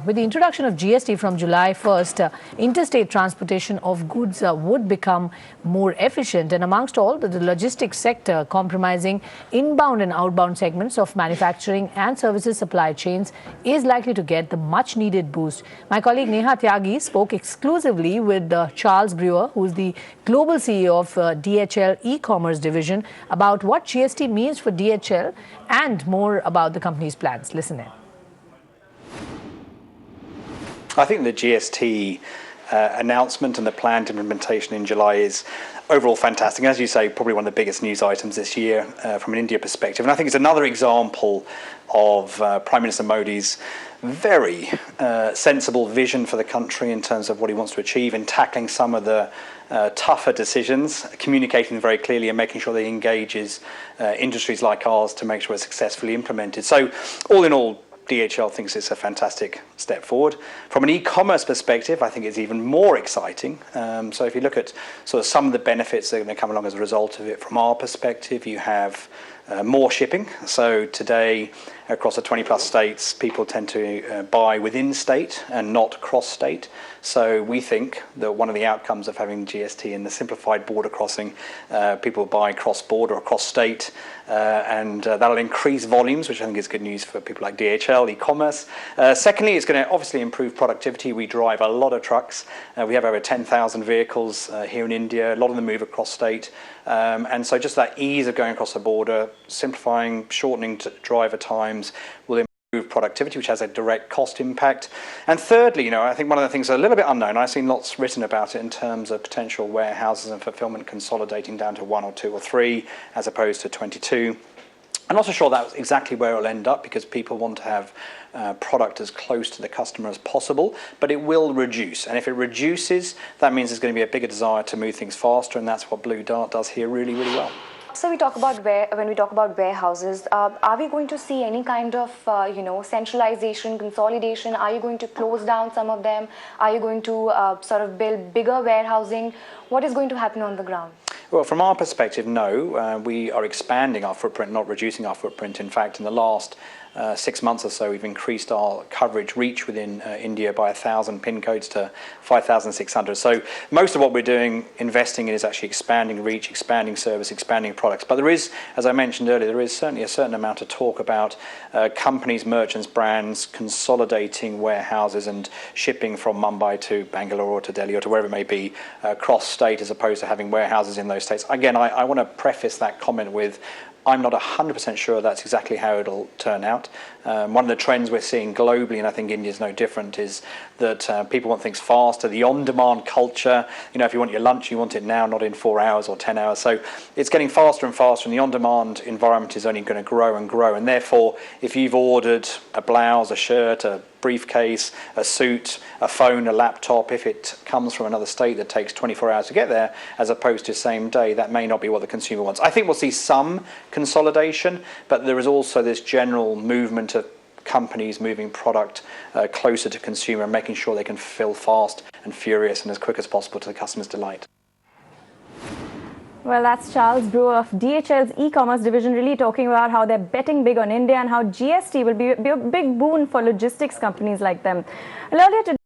With the introduction of GST from July 1st, interstate transportation of goods would become more efficient, and amongst all, the logistics sector compromising inbound and outbound segments of manufacturing and services supply chains is likely to get the much-needed boost. My colleague Neha Tyagi spoke exclusively with Charles Brewer, who is the global CEO of DHL E-Commerce division, about what GST means for DHL and more about the company's plans. Listen in. I think the GST announcement and the planned implementation in July is overall fantastic. And as you say, probably one of the biggest news items this year from an India perspective. And I think it's another example of Prime Minister Modi's very sensible vision for the country in terms of what he wants to achieve in tackling some of the tougher decisions, communicating very clearly and making sure that he engages industries like ours to make sure it's successfully implemented. So all in all, DHL thinks it's a fantastic step forward. From an e-commerce perspective, I think it's even more exciting. So if you look at sort of some of the benefits that are going to come along as a result of it, from our perspective, you have more shipping. So today, across the 20+ states, people tend to buy within state and not cross-state. So we think that one of the outcomes of having GST in the simplified border crossing, people buy cross-border or cross-state, and that'll increase volumes, which I think is good news for people like DHL, e-commerce. Secondly, it's going to obviously improve productivity. We drive a lot of trucks. We have over 10,000 vehicles here in India. A lot of them move across state. And so just that ease of going across the border, simplifying, shortening driver times will improve productivity, which has a direct cost impact. And thirdly, I think one of the things that's a little bit unknown, I've seen lots written about it in terms of potential warehouses and fulfillment consolidating down to 1 or 2 or 3 as opposed to 22. I'm not so sure that's exactly where it'll end up, because people want to have product as close to the customer as possible, but it will reduce. And if it reduces, that means there's going to be a bigger desire to move things faster, and that's what Blue Dart does here really, really well. So when we talk about warehouses, are we going to see any kind of centralization, consolidation? Are you going to close down some of them? Are you going to sort of build bigger warehousing? What is going to happen on the ground? Well, from our perspective, no. We are expanding our footprint, not reducing our footprint. In fact, in the last 6 months or so, we've increased our coverage reach within India by 1,000 pin codes to 5,600. So most of what we're doing, investing in, is actually expanding reach, expanding service, expanding products. But there is, as I mentioned earlier, there is certainly a certain amount of talk about companies, merchants, brands consolidating warehouses and shipping from Mumbai to Bangalore or to Delhi or to wherever it may be cross-state, as opposed to having warehouses in those states. Again, I want to preface that comment with, I'm not 100% sure that's exactly how it'll turn out. One of the trends we're seeing globally, and I think India's no different, is that people want things faster. The on-demand culture, if you want your lunch, you want it now, not in 4 hours or 10 hours. So it's getting faster and faster, and the on-demand environment is only going to grow and grow. And therefore, if you've ordered a blouse, a shirt, a briefcase, a suit, a phone, a laptop, if it comes from another state that takes 24 hours to get there, as opposed to same day, that may not be what the consumer wants. I think we'll see some consolidation, but there is also this general movement of companies moving product closer to consumer and making sure they can fulfill fast and furious and as quick as possible to the customer's delight. Well, that's Charles Brewer of DHL's e-commerce division, really talking about how they're betting big on India and how GST will be a big boon for logistics companies like them. Earlier today,